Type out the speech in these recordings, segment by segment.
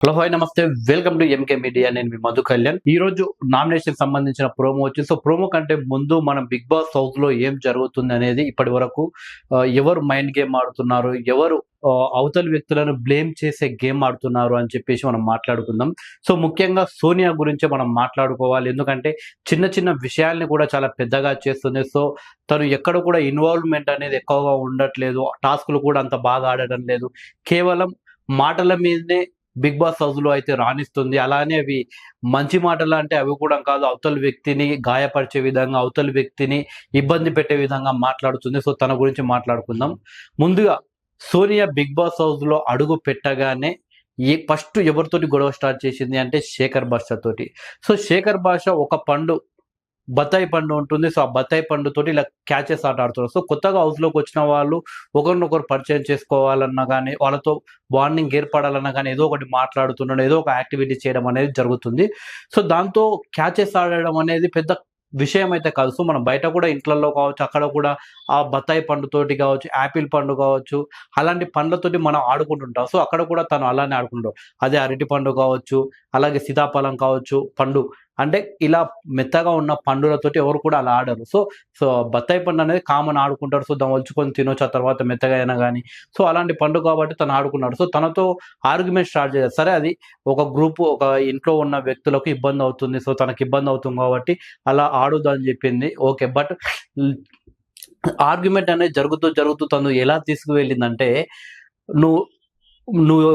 Hello hi నమస్తే welcome to MK media. నేను మీ మధు కళ్యాణ్. ఈ రోజు నామినేషన్ సంబంధించిన ప్రోమో వచ్చి ప్రోమో కంటే ముందు మనం బిగ్ బాస్ హౌస్ లో ఏం జరుగుతుంది అనేది ఇప్పటి వరకు ఎవరు మైండ్ గేమ్ ఆడుతున్నారు, ఎవరు అవతలి వ్యక్తులను బ్లేమ్ చేసే గేమ్ ఆడుతున్నారు అని చెప్పేసి మనం మాట్లాడుకుందాం. సో ముఖ్యంగా సోనియా గురించే మనం మాట్లాడుకోవాలి. ఎందుకంటే చిన్న చిన్న విషయాల్ని కూడా చాలా పెద్దగా చేస్తుంది. సో తను ఎక్కడ కూడా ఇన్వాల్వ్మెంట్ అనేది ఎక్కువగా ఉండట్లేదు, టాస్క్లు కూడా అంత బాగా ఆడడం లేదు, కేవలం మాటల మీదనే బిగ్ బాస్ హౌస్ లో అయితే రాణిస్తుంది. అలానే అవి మంచి మాటలు అంటే అవి కూడా కాదు, అవతల వ్యక్తిని గాయపరిచే విధంగా, అవతల వ్యక్తిని ఇబ్బంది పెట్టే విధంగా మాట్లాడుతుంది. సో తన గురించి మాట్లాడుకుందాం. ముందుగా సోనియా బిగ్ బాస్ హౌస్ లో అడుగు పెట్టగానే ఫస్ట్ ఎవరితోటి గొడవ స్టార్ట్ చేసింది అంటే శేఖర్ భాష తోటి. సో శేఖర్ భాష ఒక పండు, బత్తాయి పండు ఉంటుంది. సో ఆ బత్తాయి పండుతోటి ఇలా క్యాచెస్ ఆట ఆడుతున్నారు. సో కొత్తగా హౌస్‌లోకి వచ్చిన వాళ్ళు ఒకరినొకరు పరిచయం చేసుకోవాలన్నా గానీ, వాళ్ళతో బాండింగ్ ఏర్పడాలన్నా గానీ, ఏదో ఒకటి మాట్లాడుతుండడం, ఏదో ఒక యాక్టివిటీ చేయడం అనేది జరుగుతుంది. సో దాంతో క్యాచెస్ ఆడడం అనేది పెద్ద విషయం అయితే కాదు. సో మనం బయట కూడా ఇంట్లల్లో కావచ్చు, అక్కడ కూడా ఆ బత్తాయి పండుతోటి కావచ్చు, యాపిల్ పండు కావచ్చు, అలాంటి పండ్లతోటి మనం ఆడుకుంటుంటాం. సో అక్కడ కూడా తను అలానే ఆడుకుంటాడు. అదే అరటి పండు కావచ్చు, అలాగే సీతాఫలం కావచ్చు, పండు అంటే ఇలా మెత్తగా ఉన్న పండులతోటి ఎవరు కూడా అలా ఆడరు. సో సో బత్తాయి పండు అనేది కామన్ ఆడుకుంటారు. సో దాన్ని ఒలుచుకొని తినొచ్చు ఆ తర్వాత మెత్తగా అయినా గానీ. సో అలాంటి పండు కాబట్టి తను ఆడుకున్నాడు. సో తనతో ఆర్గ్యుమెంట్ స్టార్ట్ చేశారు. సరే అది ఒక గ్రూప్, ఒక ఇంట్లో ఉన్న వ్యక్తులకు ఇబ్బందవుతుంది. సో తనకి ఇబ్బందవుతుంది కాబట్టి అలా ఆడొద్దని జెప్పింది. ఓకే. బట్ ఆర్గ్యుమెంట్ అనేది జరుగుతూ తను ఎలా తీసుకువెళ్ళిందంటే, నువ్వు నువ్వు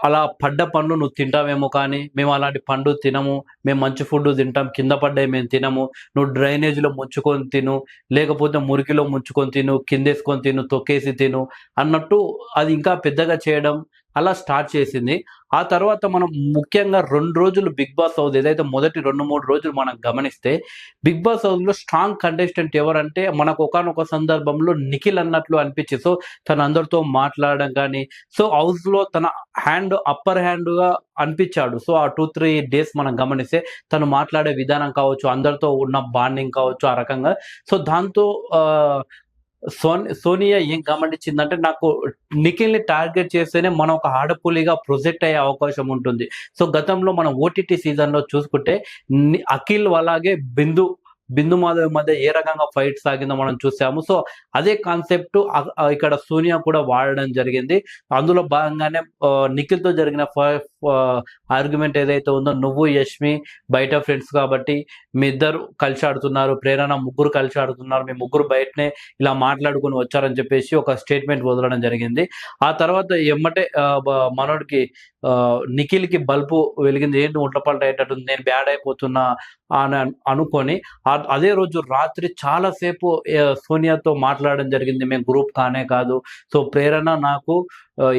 అలా పడ్డ పండు నువ్వు తింటావేమో కానీ, మేము అలాంటి పండు తినము. మేము మంచి ఫుడ్ తింటాం. కింద పడ్డయి మేము తినము. నువ్వు డ్రైనేజ్‌లో ముంచుకొని తిను, లేకపోతే మురికిలో ముంచుకొని తిను, కిందేసుకొని తిను, తొక్కేసి తిను అన్నట్టు అది ఇంకా పెద్దగా చేయడం అలా స్టార్ట్ చేసింది. ఆ తర్వాత మనం ముఖ్యంగా 2 రోజులు బిగ్ బాస్ హౌస్ ఏదైతే మొదటి 2, 3 రోజులు మనం గమనిస్తే, బిగ్ బాస్ హౌస్‌లో స్ట్రాంగ్ కంటెస్టెంట్ ఎవరంటే మనకు ఒకానొక సందర్భంలో నిఖిల్ అన్నట్లు అనిపించింది. సో తను అందరితో మాట్లాడడం గానీ, సో హౌస్‌లో తన అప్పర్ హ్యాండ్‌గా అనిపిచ్చాడు. సో ఆ 2, 3 డేస్ మనం గమనిస్తే తను మాట్లాడే విధానం కావచ్చు, అందరితో ఉన్న బాండింగ్ కావచ్చు ఆ రకంగా. సో దాంతో సోనియా ఏం గమనించిందంటే, నాకు నిఖిల్‌ని టార్గెట్ చేస్తేనే మనం ఒక ఆడపులిగా ప్రొజెక్ట్ అయ్యే అవకాశం ఉంటుంది. సో గతంలో మనం ఓటీటీ సీజన్‌లో చూసుకుంటే అఖిల్ అలాగే బిందు మాధవ్ మధ్య ఏ రకంగా ఫైట్ సాగిందో మనం చూసాము. సో అదే కాన్సెప్ట్ ఇక్కడ సోనియా కూడా వాడడం జరిగింది. అందులో భాగంగానే నిఖిల్‌తో జరిగిన ఆర్గ్యుమెంట్ ఏదైతే ఉందో, నువ్వు యష్మి బయట ఫ్రెండ్స్ కాబట్టి మీ ఇద్దరు కలిసి ఆడుతున్నారు, ప్రేరణ ముగ్గురు కలిసి ఆడుతున్నారు, మీ ముగ్గురు బయటనే ఇలా మాట్లాడుకొని వచ్చారని చెప్పేసి ఒక స్టేట్మెంట్ వదలడం జరిగింది. ఆ తర్వాత ఎమ్మటే మనోడికి నిఖిల్‌కి బల్బు వెలిగింది. ఏంటి ఉల్టపల్ట అయ్యేటట్టుంది, నేను బ్యాడ్ అయిపోతున్నా అని అనుకోని అదే రోజు రాత్రి చాలా సేపు సోనియాతో మాట్లాడడం జరిగింది. మేము గ్రూప్ కానే కాదు. సో ప్రేరణ నాకు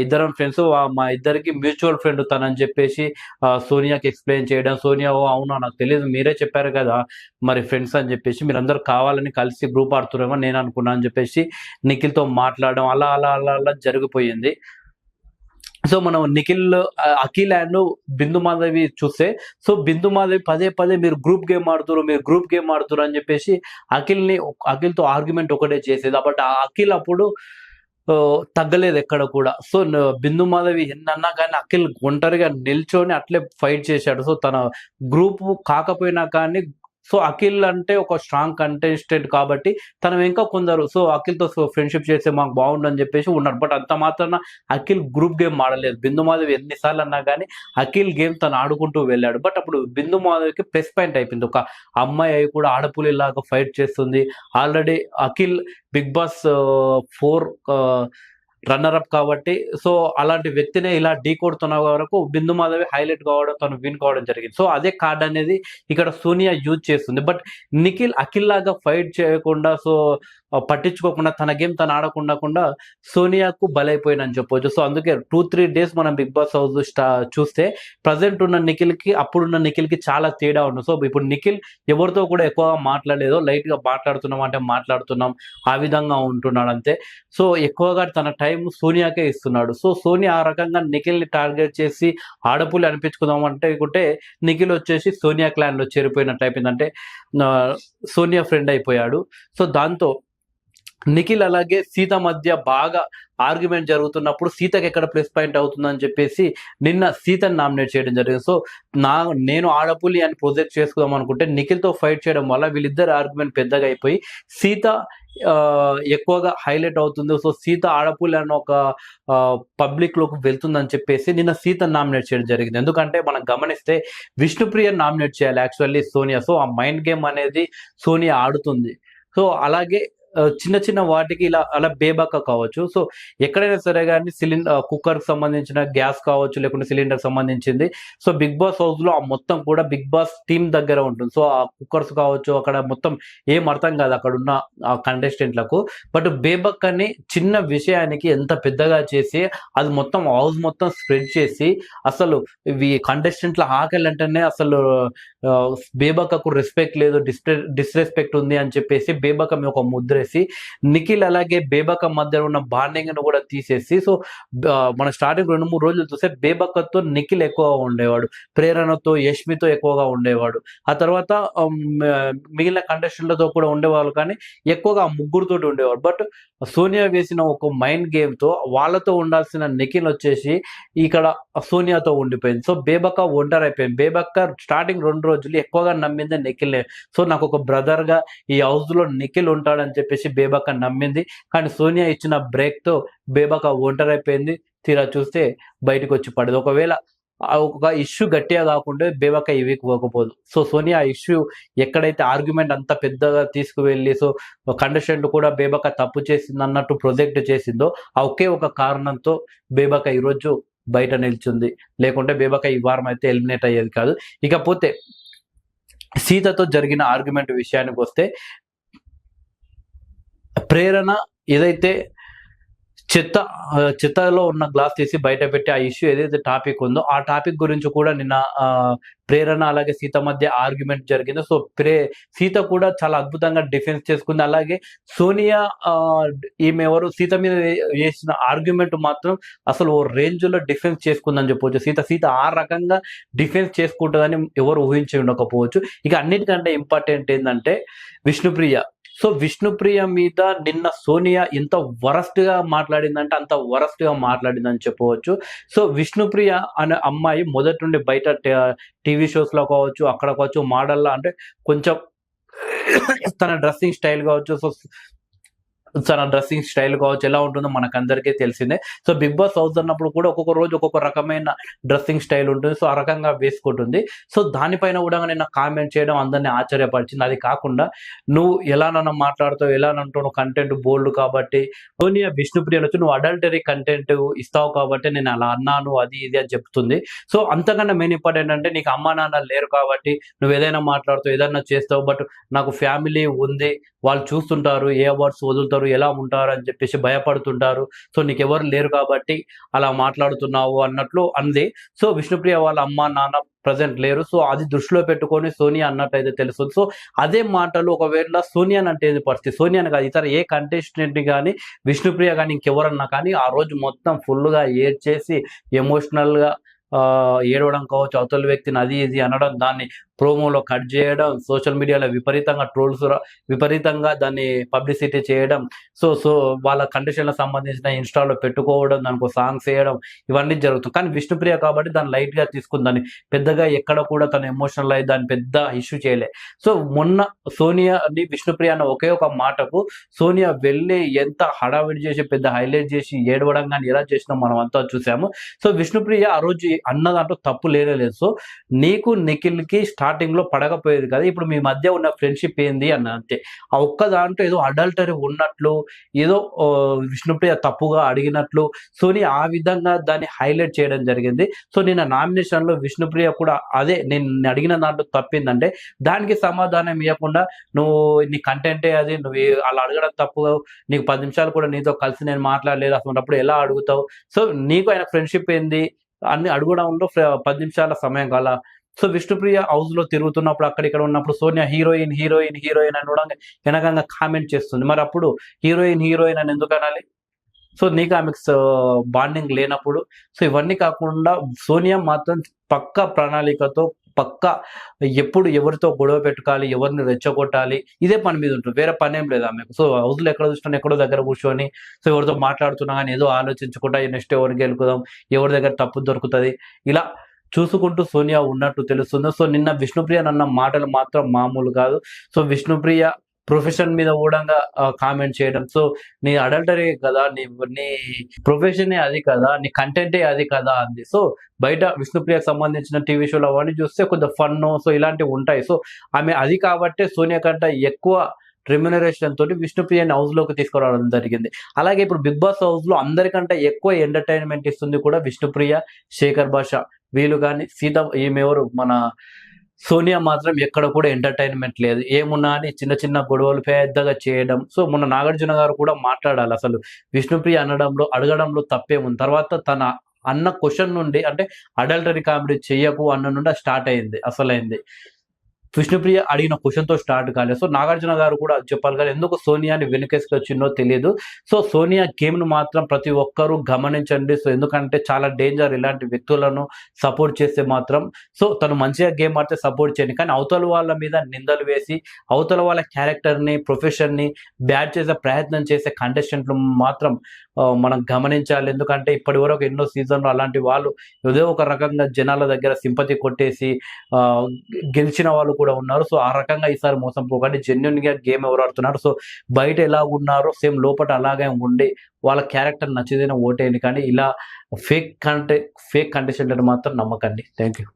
ఇద్దరం ఫ్రెండ్స్, మా ఇద్దరికి మ్యూచువల్ ఫ్రెండ్ తనని చెప్పేసి సోనియాకి ఎక్స్‌ప్లెయిన్ చేయడం. సోనియా ఓ అవునా నాకు తెలీదు, మీరే చెప్పారు కదా మరి ఫ్రెండ్స్ అని చెప్పేసి, మీరందరూ కావాలని కలిసి గ్రూప్ ఆడుతుర్రేమో నేను అనుకున్నా అని చెప్పేసి నిఖిల్‌తో మాట్లాడడం అలా జరిగిపోయింది. సో మనం అఖిల్ అండ్ బిందు మాధవి చూస్తే, సో బిందు మాధవి పదే పదే మీరు గ్రూప్ గేమ్ ఆడుతుర్రు అని చెప్పేసి అఖిల్‌తో ఆర్గ్యుమెంట్ ఒకటే చేసేది. బట్ ఆ అఖిల్ అప్పుడు తగ్గలేదు ఎక్కడ కూడా. సో బిందు మాధవి ఎన్నన్నా గాని అఖిల్ ఒంటరిగా నిల్చొని అట్లే ఫైట్ చేశాడు. సో తన గ్రూప్ కాకపోయినా కానీ, సో అఖిల్ అంటే ఒక స్ట్రాంగ్ కంటెస్టెంట్ కాబట్టి తను ఇంకా కొందరు సో అఖిల్‌తో ఫ్రెండ్‌షిప్ చేస్తే మాకు బాగుండని చెప్పేసి ఉన్నారు. బట్ అంత మాత్రాన అఖిల్ గ్రూప్ గేమ్ ఆడలేదు. బిందు మాధవి ఎన్ని సార్లు అన్నా గాని అఖిల్ గేమ్ తను ఆడుకుంటూ వెళ్ళాడు. బట్ అప్పుడు బిందు మాధవికి ప్లస్ పాయింట్ అయిపోయింది. ఒక అమ్మాయి అయి కూడా ఆడపులిలాగా ఫైట్ చేస్తుంది. Already Akhil Bigg Boss 4 runner up కాబట్టి, సో అలాంటి వ్యక్తినే ఇలా ఢీకొడుతున్న వరకు బిందు మాధవి హైలైట్ కావడం, తను విన్ కావడం జరిగింది. సో అదే కార్డ్ అనేది ఇక్కడ సోనియా యూజ్ చేస్తుంది. బట్ నిఖిల్ అఖిల్ లాగా ఫైట్ చేయకుండా, సో పట్టించుకోకుండా తన గేమ్ తను ఆడకుండా సోనియాకు బలైపోయిందని చెప్పొచ్చు. సో అందుకే 2, 3 డేస్ మనం బిగ్ బాస్ హౌస్ చూస్తే ప్రెజెంట్ ఉన్న నిఖిల్‌కి, అప్పుడున్న నిఖిల్‌కి చాలా తేడా ఉంది. సో ఇప్పుడు నిఖిల్ ఎవరితో కూడా ఎక్కువగా మాట్లాడలేదు. లైట్‌గా మాట్లాడుతున్నాం అంటే మాట్లాడుతున్నాం, ఆ విధంగా ఉంటున్నాడు అంతే. సో ఎక్కువగా తన టైం సోనియాకే ఇస్తున్నాడు. సో సోనియా ఆ రకంగా నిఖిల్‌ని టార్గెట్ చేసి ఆడపులి అనిపించుకుందాం అనుకుంటే నిఖిల్ వచ్చేసి సోనియా క్లాన్‌లో చేరిపోయినట్టు అయిపోయింది. అంటే సోనియా ఫ్రెండ్ అయిపోయాడు. సో దాంతో నిఖిల్ అలాగే సీత మధ్య బాగా ఆర్గ్యుమెంట్ జరుగుతున్నప్పుడు సీతకి ఎక్కడ ప్లస్ పాయింట్ అవుతుందని చెప్పేసి నిన్న సీతని నామినేట్ చేయడం జరిగింది. సో నేను ఆడపులి అని ప్రొజెక్ట్ చేసుకుందాం అనుకుంటే నిఖిల్తో ఫైట్ చేయడం వల్ల వీళ్ళిద్దరు ఆర్గ్యుమెంట్ పెద్దగా అయిపోయి సీత ఎక్కువగా హైలైట్ అవుతుంది. సో సీత ఆడపులి అని ఒక పబ్లిక్ లోకి వెళ్తుందని చెప్పేసి నిన్న సీతను నామినేట్ చేయడం జరిగింది. ఎందుకంటే మనం గమనిస్తే విష్ణుప్రియ నామినేట్ చేయాలి యాక్చువల్లీ సోనియా. సో ఆ మైండ్ గేమ్ అనేది సోనియా ఆడుతుంది. సో అలాగే చిన్న చిన్న వాటికి అలా బేబాక కావచ్చు. సో ఎక్కడైనా సరే కానీ కుక్కర్కి సంబంధించిన గ్యాస్ కావచ్చు, లేకుంటే సిలిండర్ సంబంధించింది. సో బిగ్ బాస్ హౌస్ లో ఆ మొత్తం కూడా బిగ్ బాస్ టీమ్ దగ్గర ఉంటుంది. సో ఆ కుక్కర్స్ కావచ్చు, అక్కడ మొత్తం ఏం అర్థం కాదు అక్కడ ఉన్న ఆ కంటెస్టెంట్లకు. బట్ బేబక్ అని చిన్న విషయానికి ఎంత పెద్దగా చేసి అది మొత్తం హౌస్ మొత్తం స్ప్రెడ్ చేసి అసలు ఇవి కంటెస్టెంట్ల ఆకలి అంటేనే అసలు బేబకకు రెస్పెక్ట్ లేదు, డిస్రెస్పెక్ట్ ఉంది అని చెప్పేసి బేబక మీద ఒక ముద్ర వేసి నిఖిల్ అలాగే బేబక మధ్య ఉన్న బాండింగ్ ను కూడా తీసేసి, సో మన స్టార్టింగ్ 2-3 రోజులు చూస్తే బేబకతో నిఖిల్ ఎక్కువగా ఉండేవాడు, ప్రేరణతో యష్మితో ఎక్కువగా ఉండేవాడు. ఆ తర్వాత మిగిలిన కంటెస్టెంట్లతో కూడా ఉండేవాళ్ళు, కానీ ఎక్కువగా ఆ ముగ్గురుతోటి ఉండేవాడు. బట్ సోనియా వేసిన ఒక మైండ్ గేమ్ తో వాళ్ళతో ఉండాల్సిన నిఖిల్ వచ్చేసి ఇక్కడ సోనియాతో ఉండిపోయింది. సో బేబక ఒంటరి అయిపోయింది. బేబక్క స్టార్టింగ్ 2 రోజులు ఎక్కువగా నమ్మింది నిఖిల్నే. సో నాకు ఒక బ్రదర్ గా ఈ హౌస్ లో నిఖిల్ ఉంటాడని చెప్పేసి బేబక్క నమ్మింది. కానీ సోనియా ఇచ్చిన బ్రేక్ తో బేబక్క ఒంటరి అయిపోయింది. తీరా చూస్తే బయటకు వచ్చి పడదు. ఒకవేళ ఒక ఇష్యూ గట్టిగా కాకుండా బేబక్క ఈ వీక్ పోకపోదు. సో సోనియా ఆ ఇష్యూ ఎక్కడైతే ఆర్గ్యుమెంట్ అంత పెద్దగా తీసుకువెళ్ళి, సో కంటెస్టెంట్ కూడా బేబక్క తప్పు చేసింది అన్నట్టు ప్రొజెక్ట్ చేసిందో ఆ ఒకే ఒక కారణంతో బేబక్క ఈరోజు బయట నిల్చుంది. లేకుంటే బేబక్క ఈ వారం అయితే ఎలిమినేట్ అయ్యేది కాదు. ఇకపోతే సీతతో జరిగిన ఆర్గ్యుమెంట్ విషయానికి వస్తే, ప్రేరణ ఏదైతే చెత్తలో ఉన్న గ్లాస్ తీసి బయట పెట్టి ఆ ఇష్యూ ఏదైతే టాపిక్ ఉందో ఆ టాపిక్ గురించి కూడా నిన్న ప్రేరణ అలాగే సీత మధ్య ఆర్గ్యుమెంట్ జరిగింది. సో సీత కూడా చాలా అద్భుతంగా డిఫెన్స్ చేసుకుంది. అలాగే సోనియా ఈమె ఎవరు సీత మీద వేసిన ఆర్గ్యుమెంట్ మాత్రం అసలు ఓ రేంజ్ లో డిఫెన్స్ చేసుకుందని చెప్పవచ్చు. సీత ఆ రకంగా డిఫెన్స్ చేసుకుంటుందని ఎవరు ఊహించి ఉండకపోవచ్చు. ఇక అన్నిటికంటే ఇంపార్టెంట్ ఏంటంటే విష్ణుప్రియ. సో విష్ణుప్రియ మీద నిన్న సోనియా ఎంత వరస్ట్ గా మాట్లాడిందంటే అంత వరస్ట్ గా మాట్లాడిందని చెప్పవచ్చు. సో విష్ణుప్రియ అనే అమ్మాయి మొదటి నుండి బయట టీవీ షోస్ లో కావచ్చు, అక్కడ కావచ్చు, మోడల్లా అంటే కొంచెం తన డ్రెస్సింగ్ స్టైల్ కావచ్చు, సో తన డ్రెస్సింగ్ స్టైల్ కావచ్చు ఎలా ఉంటుందో మనకందరికీ తెలిసిందే. సో బిగ్ బాస్ హౌస్ అన్నప్పుడు కూడా ఒక్కొక్క రోజు ఒక్కొక్క రకమైన డ్రెస్సింగ్ స్టైల్ ఉంటుంది. సో ఆ రకంగా వేసుకుంటుంది. సో దానిపైన కూడా నేను కామెంట్ చేయడం అందరినీ ఆశ్చర్యపరిచింది. అది కాకుండా నువ్వు ఎలానన్నా మాట్లాడుతావు, ఎలానంటావు, కంటెంట్ బోల్డ్ కాబట్టి సోనియా విష్ణుప్రియ వచ్చి నువ్వు అడల్టరీ కంటెంట్ ఇస్తావు కాబట్టి నేను అలా అన్నాను అది ఇది అని చెప్తుంది. సో అంతకన్నా మెయిన్ ఇంపార్టెంట్ అంటే నీకు అమ్మా నాన్న లేరు కాబట్టి నువ్వు ఏదైనా మాట్లాడుతావు, ఏదైనా చేస్తావు. బట్ నాకు ఫ్యామిలీ ఉంది, వాళ్ళు చూస్తుంటారు, ఏ అవార్డ్స్ వదులుతారు, ఎలా ఉంటారు అని చెప్పేసి భయపడుతుంటారు. సో నీకెవరు లేరు కాబట్టి అలా మాట్లాడుతున్నావు అన్నట్లు అంది. సో విష్ణుప్రియ వాళ్ళ అమ్మ నాన్న ప్రజెంట్ లేరు. సో అది దృష్టిలో పెట్టుకొని సోనియా అన్నట్టయితే తెలుస్తుంది. సో అదే మాటలు ఒకవేళ సోనియా అంటే పరిస్థితి, సోనియాని కాదు ఇతర ఏ కంటెస్టెంట్ కానీ విష్ణుప్రియ కానీ ఇంకెవరన్నా కానీ ఆ రోజు మొత్తం ఫుల్గా ఏడ్చేసి ఎమోషనల్ గా ఏడవడం కావచ్చు, అవతల వ్యక్తిని అది ఇది అనడం, దాన్ని ప్రోమోలో కట్ చేయడం, సోషల్ మీడియాలో విపరీతంగా ట్రోల్స్ విపరీతంగా దాన్ని పబ్లిసిటీ చేయడం, సో వాళ్ళ కండిషన్లకు సంబంధించిన ఇన్స్టాలో పెట్టుకోవడం, దానికి సాంగ్స్ వేయడం, ఇవన్నీ జరుగుతుంది. కానీ విష్ణుప్రియ కాబట్టి దాన్ని లైట్ గా తీసుకుని దాన్ని పెద్దగా ఎక్కడ కూడా తను ఎమోషనల్ అయ్యి దాన్ని పెద్ద ఇష్యూ చేయలే. సో మొన్న సోనియాని విష్ణుప్రియ అన్న ఒకే ఒక మాటకు సోనియా వెళ్ళి ఎంత హడావిడి చేసి పెద్ద హైలైట్ చేసి ఏడవడం కానీ ఎలా చేసినా మనం అంతా చూసాము. సో విష్ణుప్రియ ఆ రోజు అన్న దాంట్లో తప్పు లేదు. సో నీకు నిఖిల్కి స్టార్టింగ్ లో పడకపోయేది కదా, ఇప్పుడు మీ మధ్య ఉన్న ఫ్రెండ్షిప్ ఏంది అన్న అంతే. ఆ ఒక్క దాంట్లో ఏదో అడల్టరీ ఉన్నట్లు, ఏదో విష్ణుప్రియ తప్పుగా అడిగినట్లు సోని ఆ విధంగా దాన్ని హైలైట్ చేయడం జరిగింది. సో నిన్న నామినేషన్ లో విష్ణుప్రియ కూడా అదే నేను అడిగిన దాంట్లో తప్పిందంటే దానికి సమాధానం ఇవ్వకుండా నువ్వు నీ కంటెంటే అది, నువ్వు అలా అడగడం తప్పు, నీకు 10 నిమిషాలు కూడా నీతో కలిసి నేను మాట్లాడలేదు అసలు ఎలా అడుగుతావు, సో నీకు ఆయన ఫ్రెండ్షిప్ ఏంది అన్ని అడగడంలో 10 నిమిషాల సమయం కాల. సో విష్ణుప్రియ హౌస్ లో తిరుగుతున్నప్పుడు అక్కడిక్కడ ఉన్నప్పుడు సోనియా హీరోయిన్ హీరోయిన్ హీరోయిన్ అని కూడా వెనకంగా కామెంట్ చేస్తుంది. మరి అప్పుడు హీరోయిన్ అని ఎందుకు అనాలి? సో నీకు ఆమెకు బాండింగ్ లేనప్పుడు. సో ఇవన్నీ కాకుండా సోనియా మాత్రం పక్క ప్రణాళికతో పక్కా ఎప్పుడు ఎవరితో గొడవ పెట్టుకోవాలి, ఎవరిని రెచ్చగొట్టాలి, ఇదే పని మీద ఉంటుంది. వేరే పనేం లేదు ఆమెకు. సో, హౌస్‌లో ఎక్కడ చూసినా ఎక్కడో దగ్గర కూర్చొని, సో, ఎవరితో మాట్లాడుతున్నా గాని ఏదో ఆలోచించుకుంటా నెక్స్ట్ ఎవరిని గెలుకుదాం, ఎవరి దగ్గర తప్పు దొరుకుతది, ఇలా చూసుకుంటూ సోనియా ఉన్నట్టు తెలుస్తుంది. సో, నిన్న విష్ణుప్రియ అన్న మాటలు మాత్రం మామూలు కాదు. సో, విష్ణుప్రియ ప్రొఫెషన్ మీద గూడంగా కామెంట్ చేయడం. సో, నీ అడల్టరీ కదా! నీ ప్రొఫెషనే అది కదా! నీ కంటెంటే అది కదా! అంది. సో, బయట విష్ణుప్రియకి సంబంధించిన టీవీ షోలు అవన్నీ చూస్తే కొంచెం ఫన్ను, సో, ఇలాంటివుంటాయి. సో, ఆమె అది కాబట్టే సోనియా కంటే ఎక్కువ రెమ్యునరేషన్ తోటి విష్ణుప్రియని హౌస్‌లోకి తీసుకురావడం జరిగింది. అలాగే ఇప్పుడు 'బిగ్ బాస్' హౌస్‌లో అందరికంటే ఎక్కువ ఎంటర్‌టైన్‌మెంట్ ఇస్తుంది కూడా విష్ణుప్రియ, శేఖర్ భాష వీళ్ళు గాని, ఈమెవరు మన సోనియా మాత్రం ఎక్కడ కూడా ఎంటర్‌టైన్‌మెంట్ లేదు. ఏమున్నా అని చిన్న చిన్న గొడవలు పెద్దగా చేయడం. సో, మొన్న నాగార్జున గారు కూడా మాట్లాడాలసలు. విష్ణుప్రియ అడగడంలో తప్పేముంది? తర్వాత తన అన్న క్వెషన్ నుండి అంటే అడల్టరీ కామెడీ చెయ్యకు అన్న నుండి అది స్టార్ట్ అయింది. అసలైంది. విష్ణుప్రియ అడిగిన క్వెషన్‌తో స్టార్ట్ కాలేదు. సో, నాగార్జున గారు కూడా అది చెప్పాలి కదా! ఎందుకు సోనియాని వెనకేసుకొచ్చిండో తెలీదు. సో, సోనియా గేమ్‌ని మాత్రం ప్రతి ఒక్కరు గమనించండి. సో, ఎందుకంటే చాలా డేంజర్ ఇలాంటి వ్యక్తులను సపోర్ట్ చేస్తే మాత్రం. సో, తను మంచిగా గేమ్ ఆడితే సపోర్ట్ చేయండి. కానీ అవతల వాళ్ళ మీద నిందలు వేసి, అవతల వాళ్ళ క్యారెక్టర్‌ని, ప్రొఫెషన్‌ని బ్యాడ్ చేసే ప్రయత్నం చేసే కంటెస్టెంట్లు మాత్రం మనం గమనించాలి. ఎందుకంటే ఇప్పటివరకు ఎన్నో సీజన్‌లు అలాంటి వాళ్ళు ఏదో ఒక రకంగా జనాల దగ్గర సింపతి కొట్టేసి ఆహ్, గెలిచిన వాళ్ళు కూడా ఉన్నారు. సో, ఆ రకంగా ఈసారి మోసం పోకండి. జెన్యూన్‌గా గేమ్ ఎవరు ఆడుతున్నారు. సో, బయట ఎలాగున్నారో సేమ్ లోపట అలాగే ఉండి వాళ్ళ క్యారెక్టర్ నచ్చితేనే ఓటేయండి. కానీ ఇలా ఫేక్ కంటెస్టెంట్‌లని మాత్రం నమ్మకండి. Thank you.